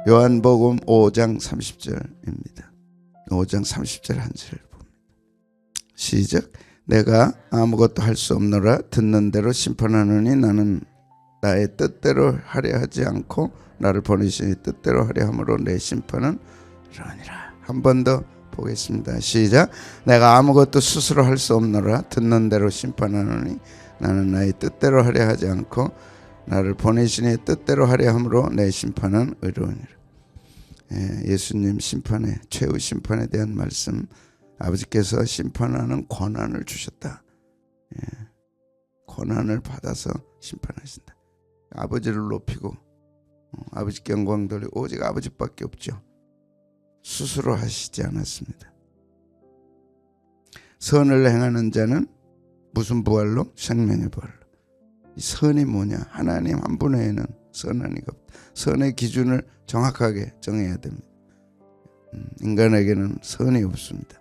요한복음 5장 30절입니다. 5장 30절 한 절을 봅니다. 시작. 내가 아무것도 할 수 없노라. 듣는 대로 심판하느니 나는 나의 뜻대로 하려 하지 않고 나를 보내시니 뜻대로 하려 함으로 내 심판은 이러하니라. 한 번 더 보겠습니다. 시작. 내가 아무것도 스스로 할 수 없노라. 듣는 대로 심판하느니 나는 나의 뜻대로 하려 하지 않고 나를 보내시니 뜻대로 하려 함으로 내 심판은 의로우니라. 예수님 심판에, 최후 심판에 대한 말씀, 아버지께서 심판하는 권한을 주셨다. 권한을 받아서 심판하신다. 아버지를 높이고 아버지께 영광 돌리고 오직 아버지밖에 없죠. 스스로 하시지 않았습니다. 선을 행하는 자는 무슨 부활로? 생명의 부활로. 이 선이 뭐냐? 하나님 한 분 외에는 선한 이가 없다. 선의 기준을 정확하게 정해야 됩니다. 인간에게는 선이 없습니다.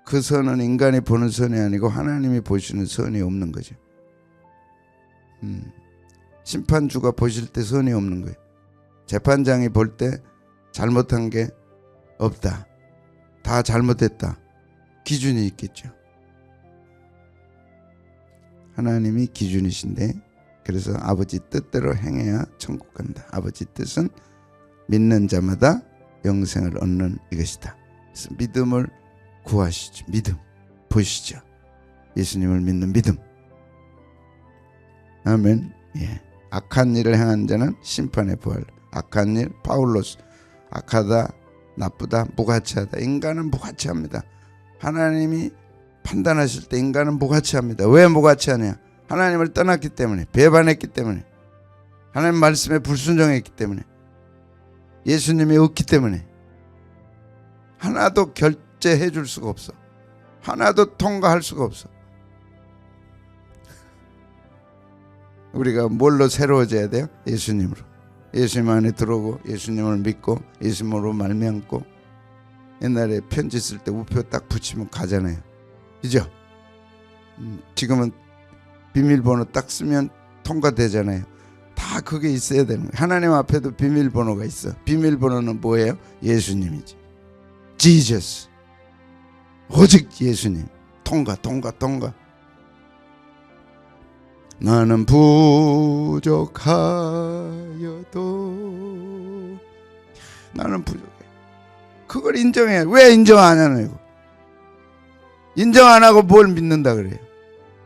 그 선은 인간이 보는 선이 아니고 하나님이 보시는 선이 없는 거죠. 심판주가 보실 때 선이 없는 거예요. 재판장이 볼 때 잘못한 게 없다. 다 잘못했다. 기준이 있겠죠. 하나님이 기준이신데, 그래서 아버지 뜻대로 행해야 천국 간다. 아버지 뜻은 믿는 자마다 영생을 얻는 이것이다. 그래서 믿음을 구하시죠. 믿음 보시죠. 예수님을 믿는 믿음. 아멘. 악한 일을 행한 자는 심판의 부활. 악한 일, 파울로스. 악하다, 나쁘다, 무가치하다. 인간은 무가치합니다. 하나님이 판단하실 때 인간은 무가치합니다. 왜 무가치하냐? 하나님을 떠났기 때문에, 배반했기 때문에, 하나님 말씀에 불순종했기 때문에, 예수님이 없기 때문에 하나도 결제해 줄 수가 없어. 하나도 통과할 수가 없어. 우리가 뭘로 새로워져야 돼요? 예수님으로. 예수님 안에 들어오고 예수님을 믿고 예수님으로 말미암고. 옛날에 편지 쓸 때 우표 딱 붙이면 가잖아요. 그죠? 지금은 비밀번호 딱 쓰면 통과되잖아요. 다 그게 있어야 되는 거예요. 하나님 앞에도 비밀번호가 있어. 비밀번호는 뭐예요? 예수님이지. Jesus. 오직 예수님. 통과. 나는 부족하여도 나는 부족해. 그걸 인정해. 왜 인정 안 하냐 이거. 인정 안 하고 뭘 믿는다 그래요.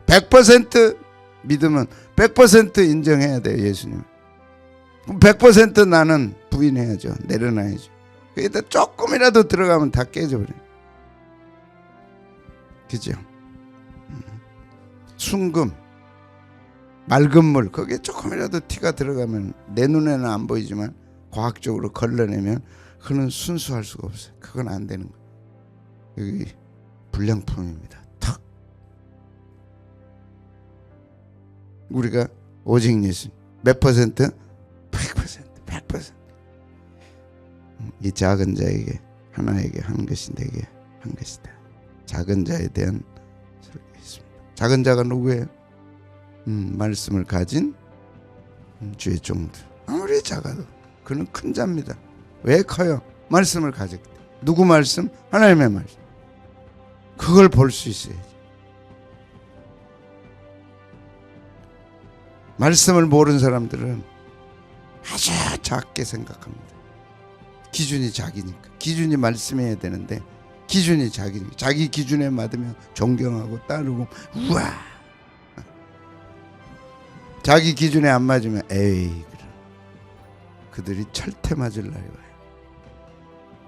100% 믿으면 100% 인정해야 돼요. 예수님. 그럼 100% 나는 부인해야죠. 내려놔야죠. 거기다 조금이라도 들어가면 다 깨져버려요. 그죠? 순금, 맑은 물, 거기에 조금이라도 티가 들어가면 내 눈에는 안 보이지만 과학적으로 걸러내면 그건 순수할 수가 없어요. 그건 안 되는 거예요. 여기 불량품입니다. 턱. 우리가 오직 예수님 몇 퍼센트? 100%. 이 작은 자에게 하나에게 한 것이 내게 한 것이다. 작은 자에 대한 설교가 있습니다. 작은 자가 누구예요? 말씀을 가진 주의 종들. 아무리 작아도 그는 큰 자입니다. 왜 커요? 말씀을 가졌기 때문에. 누구 말씀? 하나님의 말씀. 그걸 볼 수 있어야지. 말씀을 모르는 사람들은 아주 작게 생각합니다. 기준이 자기니까. 기준이 말씀해야 되는데 기준이 자기니까. 자기 기준에 맞으면 존경하고 따르고 우와. 자기 기준에 안 맞으면 에이 그래. 그들이 철퇴 맞을 날이 와요.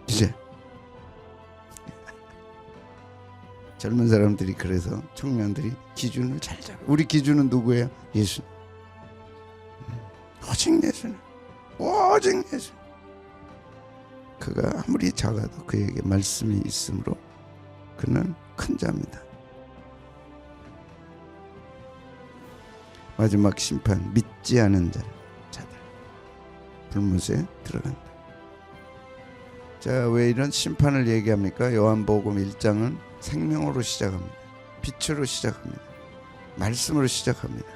이제 젊은 사람들이 그래서 청년들이 기준을 잘 잡아. 우리 기준은 누구예요? 예수. 오직 예수님. 오직 예수. 그가 아무리 작아도 그에게 말씀이 있으므로 그는 큰 자입니다. 마지막 심판, 믿지 않은 자들 불못에 들어간다. 자, 왜 이런 심판을 얘기합니까? 요한복음 1장은 생명으로 시작합니다. 빛으로 시작합니다. 말씀으로 시작합니다.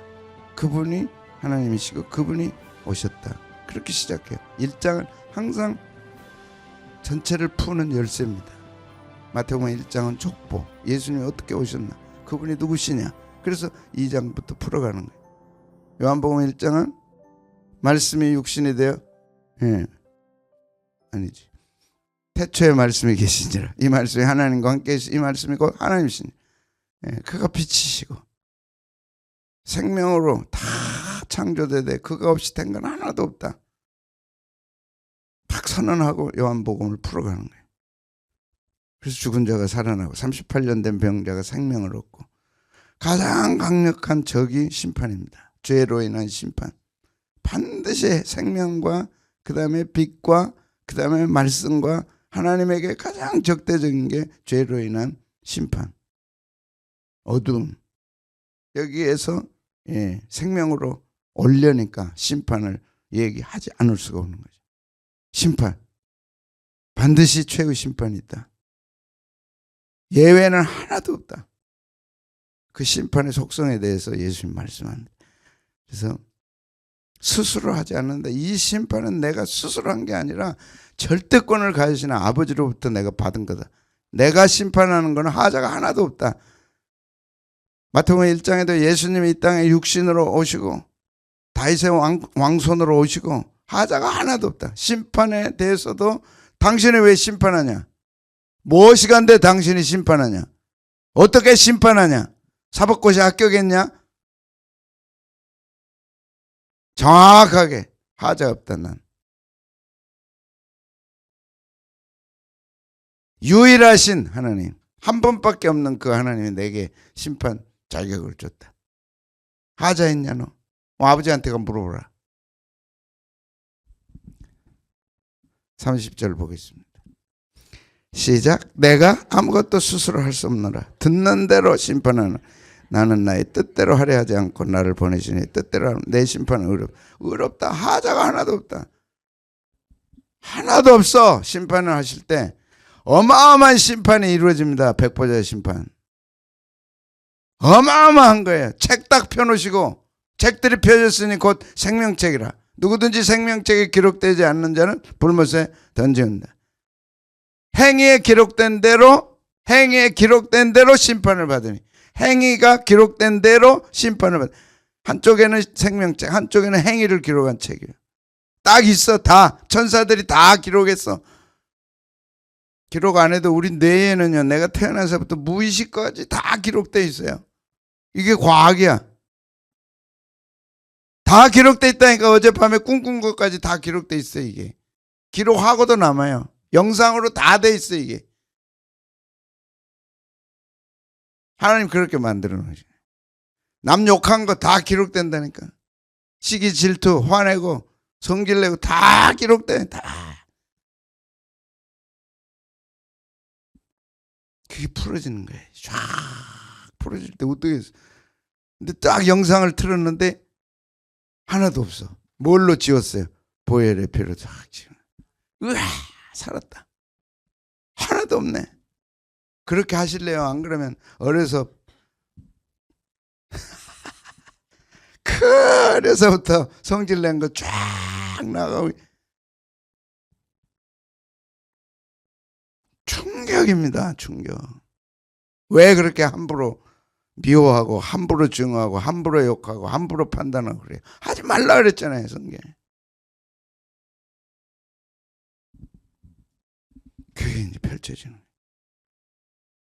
그분이 하나님이시고 그분이 오셨다. 그렇게 시작해요. 1장은 항상 전체를 푸는 열쇠입니다. 마태복음 1장은 족보, 예수님이 어떻게 오셨나, 그분이 누구시냐. 그래서 2장부터 풀어가는 거예요. 요한복음 1장은 말씀이 육신이 되어, 아니지, 태초에 말씀이 계시니라. 이 말씀이 하나님과 함께 계시, 이 말씀이 곧 하나님이시니, 그가 빛이시고 생명으로 다 창조되되 그가 없이 된 건 하나도 없다. 딱 선언하고 요한복음을 풀어가는 거예요. 그래서 죽은 자가 살아나고 38년 된 병자가 생명을 얻고, 가장 강력한 적이 심판입니다. 죄로 인한 심판. 반드시 생명과 그 다음에 빛과 그 다음에 말씀과 하나님에게 가장 적대적인 게 죄로 인한 심판, 어둠. 여기에서 생명으로 올려니까 심판을 얘기하지 않을 수가 없는 거죠. 심판, 반드시 최후 심판이 있다. 예외는 하나도 없다. 그 심판의 속성에 대해서 예수님 말씀합니다. 그래서 스스로 하지 않는다. 이 심판은 내가 스스로 한 게 아니라 절대권을 가지시는 아버지로부터 내가 받은 거다. 내가 심판하는 것은 하자가 하나도 없다. 마태복음 1장에도 예수님이 이 땅에 육신으로 오시고 다윗의 왕손으로 오시고 하자가 하나도 없다. 심판에 대해서도 당신이 왜 심판하냐? 무엇이 간데 당신이 심판하냐? 어떻게 심판하냐? 사법고시 합격했냐? 정확하게 하자 없다. 난 유일하신 하나님, 한 번밖에 없는 그 하나님이 내게 심판 자격을 줬다. 하자 있냐 너? 아버지한테 가 물어보라. 30절 보겠습니다. 시작. 내가 아무것도 스스로 할 수 없노라. 듣는 대로 심판하는, 나는 나의 뜻대로 하려 하지 않고 나를 보내시니 뜻대로 하면 내 심판은 의롭다. 하자가 하나도 없다. 하나도 없어. 심판을 하실 때 어마어마한 심판이 이루어집니다. 백보자의 심판. 어마어마한 거예요. 책 딱 펴놓으시고, 책들이 펴졌으니 곧 생명책이라. 누구든지 생명책에 기록되지 않는 자는 불못에 던진다. 행위에 기록된 대로 심판을 받으니, 행위가 기록된 대로 심판을 받으니, 한쪽에는 생명책, 한쪽에는 행위를 기록한 책이에요. 딱 있어. 다 천사들이 다 기록했어. 기록 안 해도 우리 뇌에는요, 내가 태어나서부터 무의식까지 다 기록돼 있어요. 이게 과학이야. 다 기록돼 있다니까. 어젯밤에 꿈꾼 것까지 다 기록돼 있어. 이게 기록하고도 남아요. 영상으로 다 돼 있어. 이게 하나님 그렇게 만들어 놓으셔. 남 욕한 거 다 기록된다니까. 시기 질투 화내고 성질내고 다 기록돼. 다. 그게 풀어지는 거예요. 쫙 풀어질 때 어떻게 했어. 근데 딱 영상을 틀었는데 하나도 없어. 뭘로 지웠어요? 보혈의 피로 쫙 지워. 으아, 살았다. 하나도 없네. 그렇게 하실래요? 안 그러면 어려서 그래서부터 성질 낸 거 쫙 나가고. 충격입니다. 충격. 왜 그렇게 함부로 미워하고 함부로 증오하고 함부로 욕하고 함부로 판단하고 그래요? 하지 말라 그랬잖아요. 성경에. 그게 이제 펼쳐지는 거예요.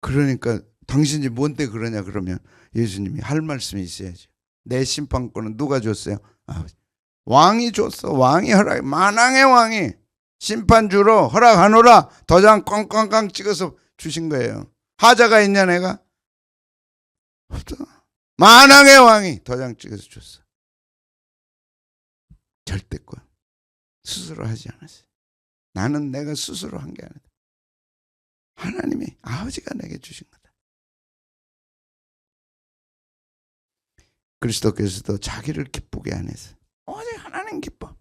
그러니까 당신이 뭔데 그러냐 그러면 예수님이 할 말씀이 있어야죠. 내 심판권은 누가 줬어요? 아버지. 왕이 줬어. 왕이 허락. 만왕의 왕이 심판주로 허락하노라. 도장 꽝꽝꽝 찍어서 주신 거예요. 하자가 있냐 내가? 없어. 만왕의 왕이 도장 찍어서 줬어. 절대권. 스스로 하지 않았어요. 나는 내가 스스로 한 게 아니다. 하나님이 아버지가 내게 주신 거다. 그리스도께서도 자기를 기쁘게 안 해서 오직 하나님 기뻐.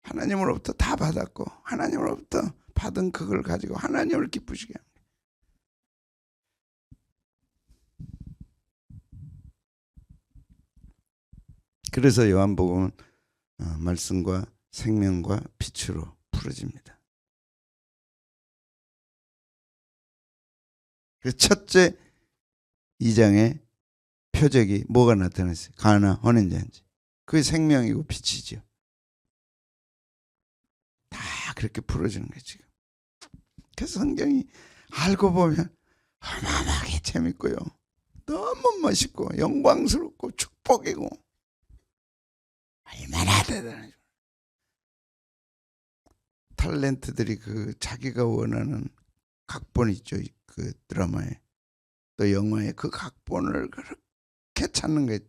하나님으로부터 다 받았고 하나님으로부터 받은 그걸 가지고 하나님을 기쁘시게 합니다. 그래서 요한복음은 말씀과 생명과 빛으로 풀어집니다. 그 첫째 2장의 표적이 뭐가 나타났어요? 가나 혼인잔치. 그게 생명이고 빛이죠. 다 그렇게 풀어주는 거예요 지금. 그래서 성경이 알고 보면 어마어마하게 재밌고요. 너무 멋있고 영광스럽고 축복이고 얼마나 대단하죠. 탤런트들이 그 자기가 원하는 각본 있죠. 그 드라마에 또 영화에 그 각본을 그렇게 찾는 거예요.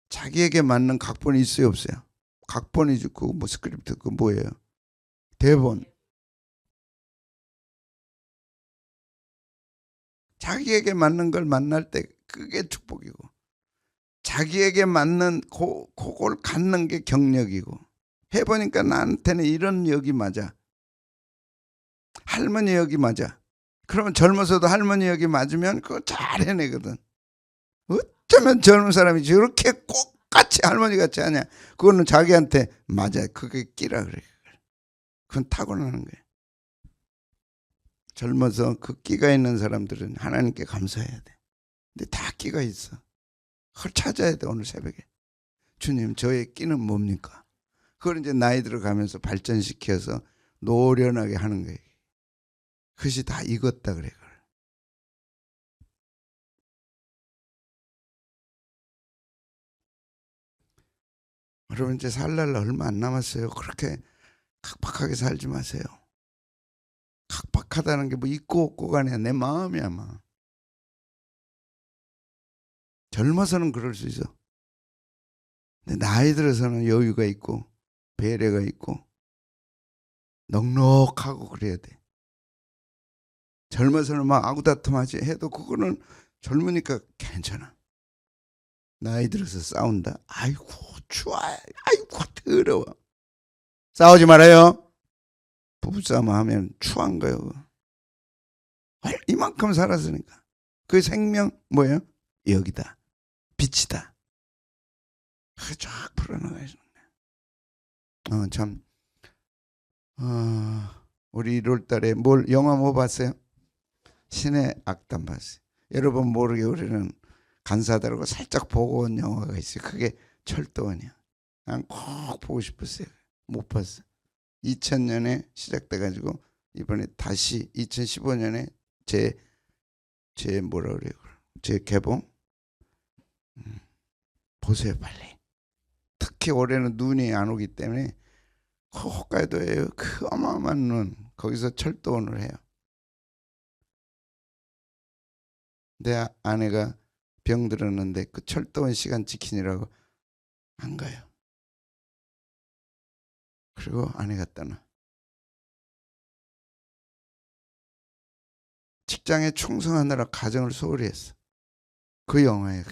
자기에게 맞는 각본이 있어요 없어요? 각본이죠. 그 뭐 스크립트 그 뭐예요? 대본. 자기에게 맞는 걸 만날 때 그게 축복이고 자기에게 맞는 그걸 갖는 게 경력이고 해보니까 나한테는 이런 역이 맞아. 할머니 역이 맞아. 그러면 젊어서도 할머니 역이 맞으면 그거 잘 해내거든. 어쩌면 젊은 사람이 저렇게 똑같이 할머니 같이 하냐. 그거는 자기한테 맞아. 그게 끼라 그래. 그건 타고나는 거야. 젊어서 그 끼가 있는 사람들은 하나님께 감사해야 돼. 근데 다 끼가 있어. 그걸 찾아야 돼. 오늘 새벽에 주님 저의 끼는 뭡니까? 그걸 이제 나이 들어가면서 발전시켜서 노련하게 하는 거예요. 그것이 다 익었다 그래. 여러분 이제 살 날 얼마 안 남았어요. 그렇게 각박하게 살지 마세요. 각박하다는 게 뭐 있고 없고 간에 내 마음이 아마. 젊어서는 그럴 수 있어. 근데 나이 들어서는 여유가 있고 배려가 있고 넉넉하고 그래야 돼. 젊어서는 막 아구다툼하지 해도 그거는 젊으니까 괜찮아. 나이 들어서 싸운다. 아이고 추워. 아이고 더러워. 싸우지 말아요. 부부싸움 하면 추한 거예요. 이만큼 살았으니까. 그 생명 뭐예요? 여기다. 빛이다. 쫙 풀어나가야 돼. 참. 우리 1월달에 영화 뭐 봤어요? 신의 악단 봤어요. 여러분 모르게 우리는 간사다라고 살짝 보고 온 영화가 있어요. 그게 철도원이야. 난 꼭 보고 싶었어요. 못 봤어. 2000년에 시작돼가지고 이번에 다시 2015년에 제 뭐라 그래요? 제 개봉. 보세요 빨리. 특히 올해는 눈이 안 오기 때문에 그 홋카이도에 그 어마어마한 눈 거기서 철도원을 해요. 내 아내가 병들었는데 그 철도원 시간 지키느라고 안 가요. 그리고 아내가 떠나. 직장에 충성하느라 가정을 소홀히 했어. 그 영화에.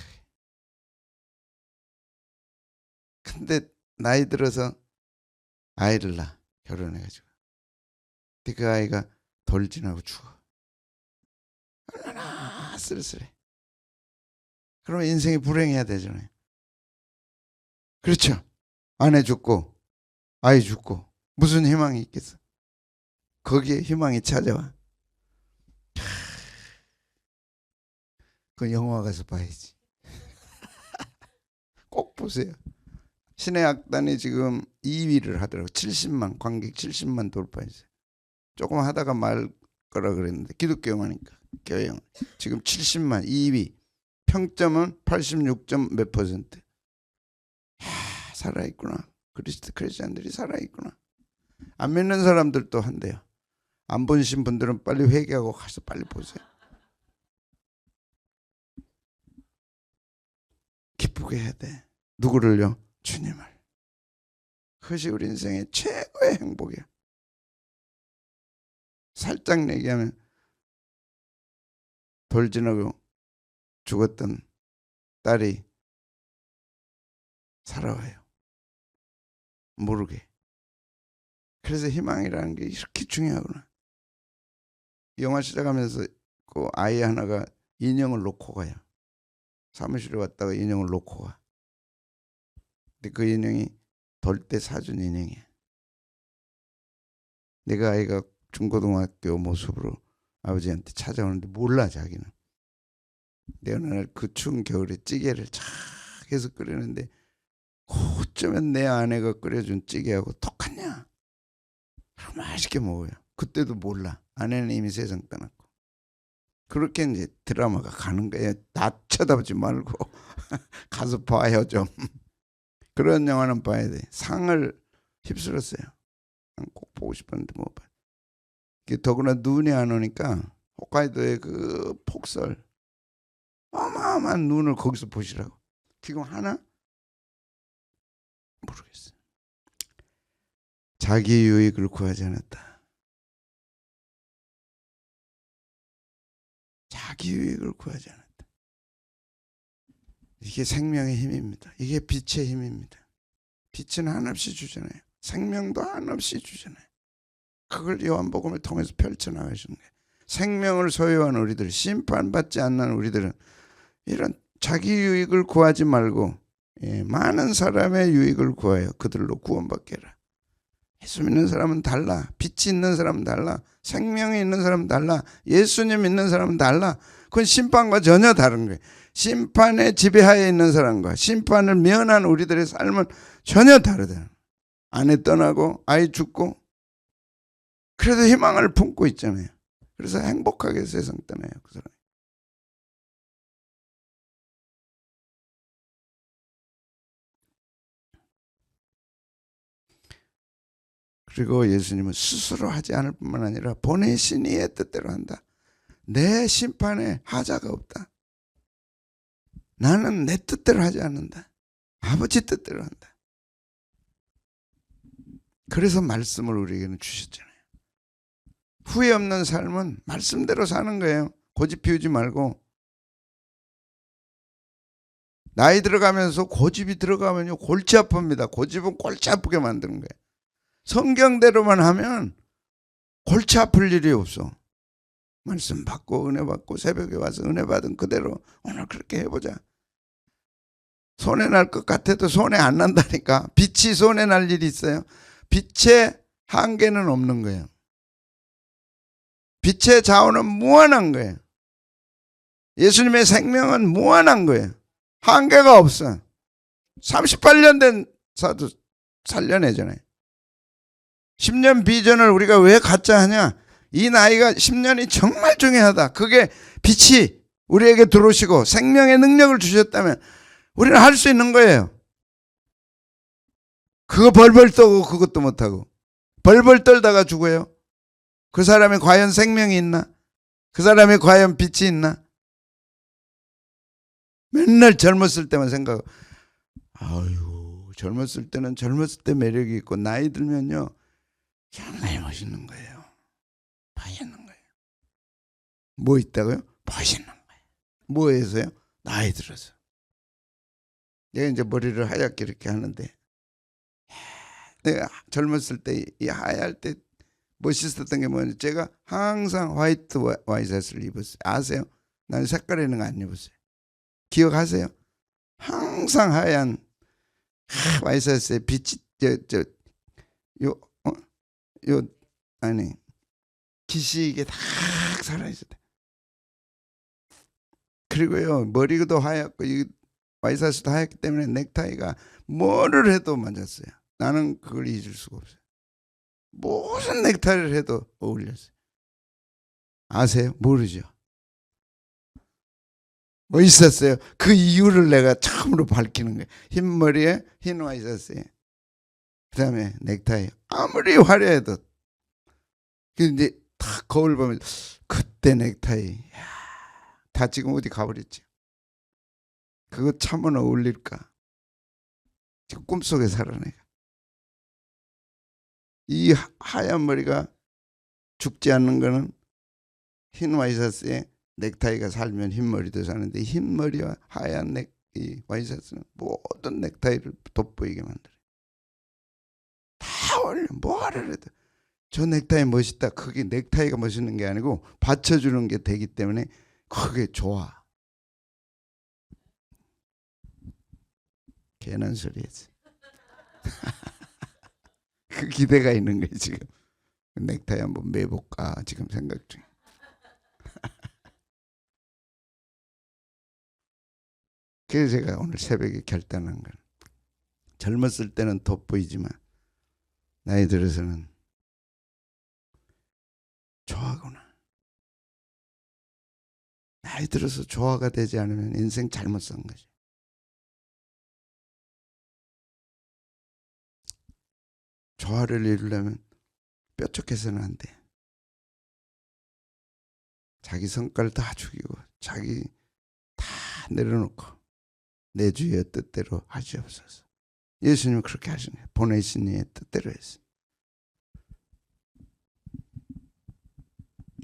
근데 나이 들어서 아이를 낳아. 결혼해가지고. 그 아이가 돌 지나고 죽어. 얼마나 쓸쓸해. 그러면 인생이 불행해야 되잖아요. 그렇죠. 아내 죽고 아이 죽고 무슨 희망이 있겠어. 거기에 희망이 찾아와. 그 영화 가서 봐야지. 꼭 보세요. 신의 악단이 지금 2위를 하더라고. 70만 관객 70만 돌파했어요. 조금 하다가 말 거라 그랬는데 기독교 영화니까 교회 영화. 지금 70만 2위. 평점은 86점 몇 %. 살아있구나. 크리스찬들이 살아있구나. 안 믿는 사람들도 한대요. 안 보신 분들은 빨리 회개하고 가서 빨리 보세요. 기쁘게 해야 돼. 누구를요? 주님을. 그것이 우리 인생의 최고의 행복이야. 살짝 얘기하면 돌 지나고 죽었던 딸이 살아와요. 모르게. 그래서 희망이라는 게 이렇게 중요하구나. 영화 시작하면서 그 아이 하나가 인형을 놓고 가요. 사무실에 왔다가 인형을 놓고 가. 근데 그 인형이 돌대 사준 인형이야. 내가 아이가 중고등학교 모습으로 아버지한테 찾아오는데 몰라 자기는. 내가 어느 날 그 추운 겨울에 찌개를 착 해서 끓이는데 어쩌면 내 아내가 끓여준 찌개하고 똑같냐. 맛있게 먹어요. 그때도 몰라. 아내는 이미 세상 떠났고. 그렇게 이제 드라마가 가는 거예요. 나 쳐다보지 말고 가서 봐요 좀. 그런 영화는 봐야 돼. 상을 휩쓸었어요. 꼭 보고 싶었는데 못 봐. 더구나 눈이 안 오니까 홋카이도의 그 폭설 어마어마한 눈을 거기서 보시라고. 지금 하나? 모르겠어요. 자기 유익을 구하지 않았다. 자기 유익을 구하지 않았다. 이게 생명의 힘입니다. 이게 빛의 힘입니다. 빛은 한없이 주잖아요. 생명도 한없이 주잖아요. 그걸 요한복음을 통해서 펼쳐나가시는 거예요. 생명을 소유한 우리들, 심판받지 않는 우리들은 이런 자기 유익을 구하지 말고 많은 사람의 유익을 구하여 그들로 구원받게 해라. 예수 믿는 사람은 달라. 빛이 있는 사람은 달라. 생명이 있는 사람은 달라. 예수님 믿는 사람은 달라. 그건 심판과 전혀 다른 거예요. 심판의 지배하에 있는 사람과 심판을 면한 우리들의 삶은 전혀 다르다. 아내 떠나고 아이 죽고 그래도 희망을 품고 있잖아요. 그래서 행복하게 세상 떠나요. 그 사람. 그리고 예수님은 스스로 하지 않을 뿐만 아니라 보내신 이의 뜻대로 한다. 내 심판에 하자가 없다. 나는 내 뜻대로 하지 않는다. 아버지 뜻대로 한다. 그래서 말씀을 우리에게는 주셨잖아요. 후회 없는 삶은 말씀대로 사는 거예요. 고집 피우지 말고. 나이 들어가면서 고집이 들어가면요 골치 아픕니다. 고집은 골치 아프게 만드는 거예요. 성경대로만 하면 골치 아플 일이 없어. 말씀 받고 은혜 받고 새벽에 와서 은혜 받은 그대로 오늘 그렇게 해보자. 손해 날 것 같아도 손해 안 난다니까. 빛이 손해 날 일이 있어요. 빛의 한계는 없는 거예요. 빛의 자원은 무한한 거예요. 예수님의 생명은 무한한 거예요. 한계가 없어. 38년 된 사도 살려내잖아요. 10년 비전을 우리가 왜 가짜 하냐? 이 나이가 10년이 정말 중요하다. 그게 빛이 우리에게 들어오시고 생명의 능력을 주셨다면 우리는 할 수 있는 거예요. 그거 벌벌 떠고 그것도 못하고 벌벌 떨다가 죽어요. 그 사람이 과연 생명이 있나? 그 사람이 과연 빛이 있나? 맨날 젊었을 때만 생각하고 아유 젊었을 때는 젊었을 때 매력이 있고 나이 들면요 정말 멋있는 거예요. 멋있는 거예요. 뭐 있다고요? 멋있는 거예요. 뭐해서요? 나이 들어서. 내가 이제 머리를 하얗게 이렇게 하는데 내가 젊었을 때 이 하얄 때 멋있었던 게 뭐냐면 제가 항상 화이트 와이셔츠를 입었어요. 아세요? 나는 색깔 있는 거 안 입었어요. 기억하세요? 항상 하얀 와이셔츠에 빛이 아니 기시이게 딱 살아있어요. 그리고요 머리도 하얗고 이 와이셔츠도 하얗기 때문에 넥타이가 뭐를 해도 맞았어요. 나는 그걸 잊을 수가 없어요. 무슨 넥타이를 해도 어울렸어요. 아세요? 모르죠? 뭐 있었어요? 그 이유를 내가 처음으로 밝히는 거예요. 흰 머리에 흰 와이셔츠에 그 다음에 넥타이 아무리 화려해도 근데 딱 거울 보면 그때 넥타이 다 지금 어디 가버렸지. 그거 참은 어울릴까? 지금 꿈속에 살아 내가. 이 하얀 머리가 죽지 않는 거는 흰 와이셔츠에 넥타이가 살면 흰 머리도 사는데 흰 머리와 하얀 이 와이셔츠는 모든 넥타이를 돋보이게 만들어요. 다 어울려. 뭐를 해도 저 넥타이 멋있다. 그게 넥타이가 멋있는 게 아니고 받쳐주는 게 되기 때문에 그게 좋아. 괜한 소리였지. 그 기대가 있는 거예요 지금. 넥타이 한번 매볼까 지금 생각 중에. 그래서 제가 오늘 새벽에 결단한 건, 젊었을 때는 돋보이지만 나이 들어서는 조화구나. 나이 들어서 조화가 되지 않으면 인생 잘못 산 거지. 조화를 이루려면 뾰족해서는 안 돼. 자기 성깔 다 죽이고 자기 다 내려놓고 내 주의 뜻대로 하시옵소서. 예수님은 그렇게 하신 거예요. 보내신 이의 뜻대로 했어요.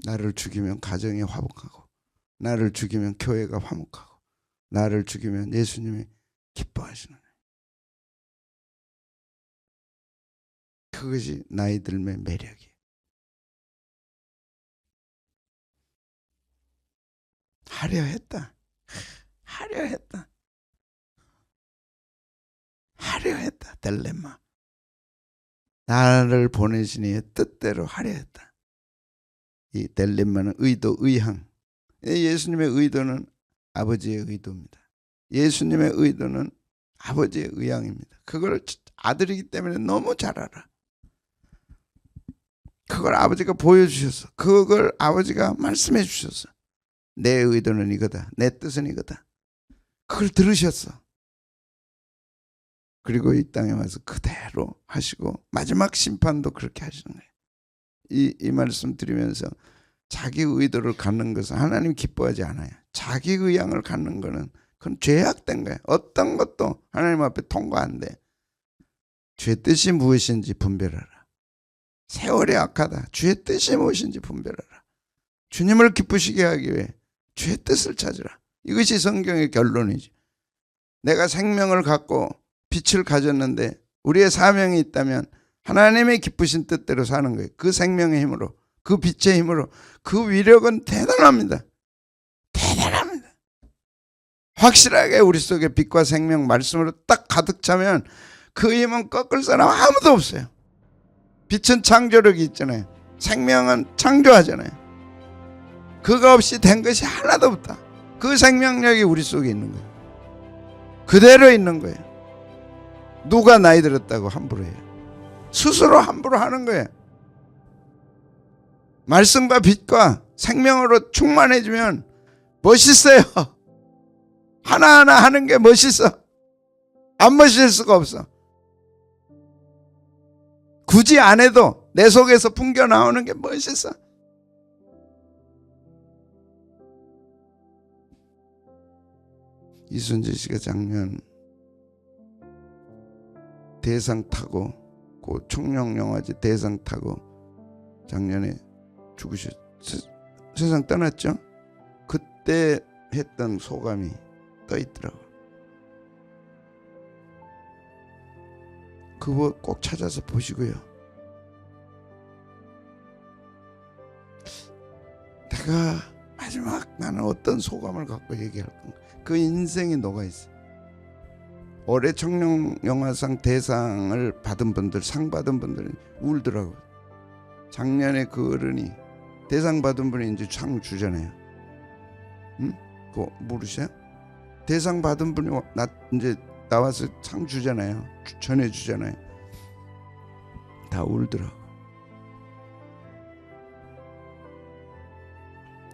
나를 죽이면 가정이 화목하고, 나를 죽이면 교회가 화목하고, 나를 죽이면 예수님이 기뻐하시는 거예요. 그것이 나이 들면 매력이에요. 하려 했다. 하려 했다. 하려 했다. 딜레마. 나를 보내신 이의 뜻대로 하려 했다. 이 딜레마는 의도, 의향. 예수님의 의도는 아버지의 의도입니다. 예수님의 의도는 아버지의 의향입니다. 그걸 아들이기 때문에 너무 잘 알아. 그걸 아버지가 보여주셨어. 그걸 아버지가 말씀해 주셨어. 내 의도는 이거다. 내 뜻은 이거다. 그걸 들으셨어. 그리고 이 땅에 와서 그대로 하시고 마지막 심판도 그렇게 하시는 거예요. 이 말씀 드리면서 자기 의도를 갖는 것은 하나님 기뻐하지 않아요. 자기 의향을 갖는 것은 그건 죄악된 거예요. 어떤 것도 하나님 앞에 통과 안 돼. 주의 뜻이 무엇인지 분별하라. 세월이 악하다. 주의 뜻이 무엇인지 분별하라. 주님을 기쁘시게 하기 위해 주의 뜻을 찾으라. 이것이 성경의 결론이지. 내가 생명을 갖고 빛을 가졌는데 우리의 사명이 있다면 하나님의 기쁘신 뜻대로 사는 거예요. 그 생명의 힘으로, 그 빛의 힘으로. 그 위력은 대단합니다. 대단합니다. 확실하게 우리 속에 빛과 생명 말씀으로 딱 가득 차면 그 힘은 꺾을 사람 아무도 없어요. 빛은 창조력이 있잖아요. 생명은 창조하잖아요. 그거 없이 된 것이 하나도 없다. 그 생명력이 우리 속에 있는 거예요. 그대로 있는 거예요. 누가 나이 들었다고 함부로 해요. 스스로 함부로 하는 거예요. 말씀과 빛과 생명으로 충만해지면 멋있어요. 하나하나 하는 게 멋있어. 안 멋있을 수가 없어. 굳이 안 해도 내 속에서 풍겨 나오는 게 멋있어. 이순재 씨가 작년 대상 타고, 그 청룡영화제 대상 타고 작년에 세상 떠났죠. 그때 했던 소감이 떠 있더라고. 그거 꼭 찾아서 보시고요. 내가 마지막 나는 어떤 소감을 갖고 얘기할 건가. 그 인생이 녹아있어. 올해 청룡영화상 대상을 받은 분들, 상 받은 분들이 울더라고요. 작년에 그 어른이 대상 받은 분이 이제 상 주잖아요. 응? 그거 모르세요? 대상 받은 분이 이제 나와서 상 주잖아요. 전해 주잖아요. 다 울더라고.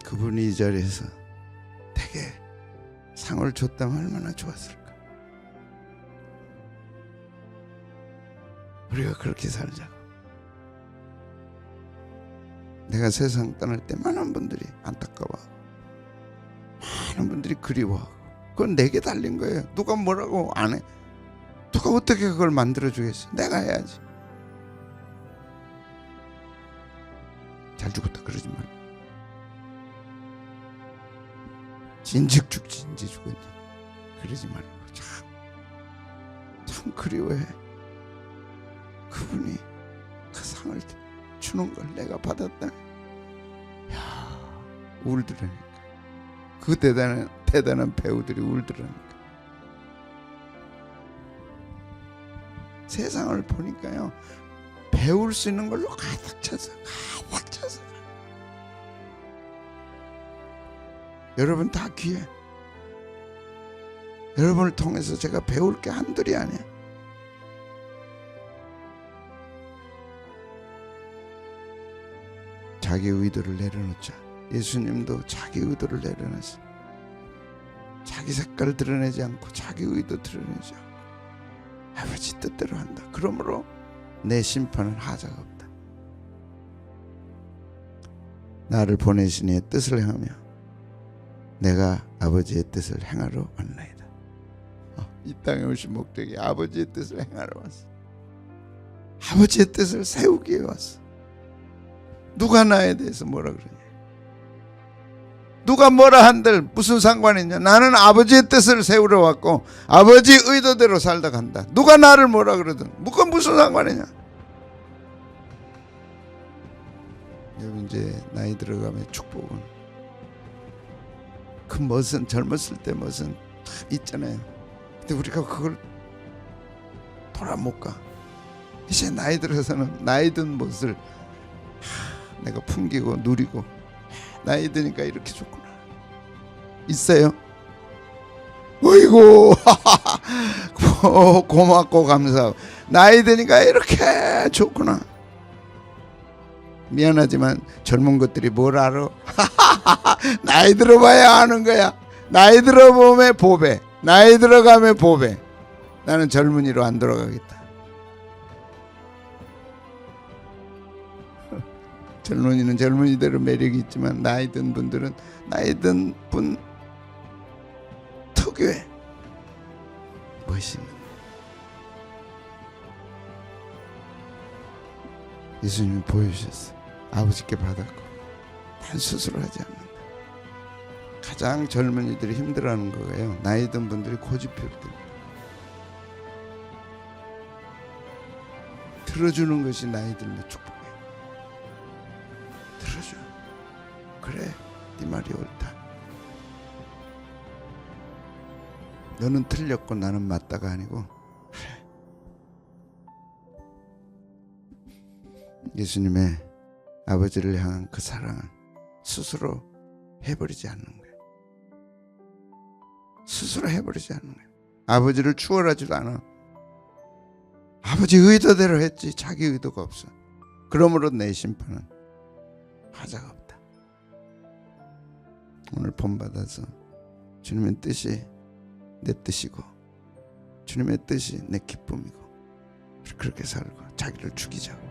그분이 이 자리에서 되게 상을 줬다면 얼마나 좋았을까. 우리가 그렇게 살자고. 내가 세상 떠날 때 많은 분들이 안타까워하고, 많은 분들이 그리워하고, 그건 내게 달린 거예요. 누가 뭐라고 안 해. 누가 어떻게 그걸 만들어 주겠어. 내가 해야지. 잘 죽었다 그러지 말고. 진즉 죽지 인제 죽었냐 그러지 말고 참 그리워해. 그분이 그 상을 주는 걸 내가 받았다. 야, 울더라니까. 그 대단한 배우들이 울더라니까. 세상을 보니까요, 배울 수 있는 걸로 가득 차서 여러분 다 귀해. 여러분을 통해서 제가 배울 게 한둘이 아니야. 자기 의도를 내려놓자. 예수님도 자기 의도를 내려놨어. 자기 색깔을 드러내지 않고 자기 의도 드러내지 않고 아버지 뜻대로 한다. 그러므로 내 심판은 하자가 없다. 나를 보내신 이의 뜻을 행하며 내가 아버지의 뜻을 행하러 왔나이다. 이 땅에 오신 목적이 아버지의 뜻을 행하러 왔어. 아버지의 뜻을 세우기 위해 왔어. 누가 나에 대해서 뭐라 그러냐, 누가 뭐라 한들 무슨 상관이냐. 나는 아버지의 뜻을 세우러 왔고 아버지 의도대로 살다 간다. 누가 나를 뭐라 그러든 그건 무슨 상관이냐. 여러분 이제 나이 들어가면 축복은 그 멋은 젊었을 때 멋은 있잖아요. 근데 우리가 그걸 돌아 못 가. 이제 나이 들어서는 나이 든 멋을 내가 풍기고 누리고, 나이 드니까 이렇게 좋구나. 있어요? 어이구 고맙고 감사하고, 나이 드니까 이렇게 좋구나. 미안하지만 젊은 것들이 뭘 알아? 나이 들어봐야 아는 거야. 나이 들어보면 보배, 나이 들어가면 보배. 나는 젊은이로 안 돌아가겠다. 젊은이는 젊은이대로 매력이 있지만 나이 든 분들은 나이 든 분 특유의 멋있는, 예수님이 보여주셨어. 아버지께 받았고 단 스스로 하지 않는다. 가장 젊은이들이 힘들어하는 거예요. 나이 든 분들이 고집피울 때 들어주는 것이 나이 들면 축복해. 들어줘. 그래, 네 말이 옳다. 너는 틀렸고 나는 맞다가 아니고, 그래. 예수님의 아버지를 향한 그 사랑은 스스로 해버리지 않는 거예요. 스스로 해버리지 않는 거예요. 아버지를 추월하지도 않아. 아버지 의도대로 했지 자기 의도가 없어. 그러므로 내 심판은 하자가 없다. 오늘 본받아서 주님의 뜻이 내 뜻이고 주님의 뜻이 내 기쁨이고 그렇게 살고 자기를 죽이자고.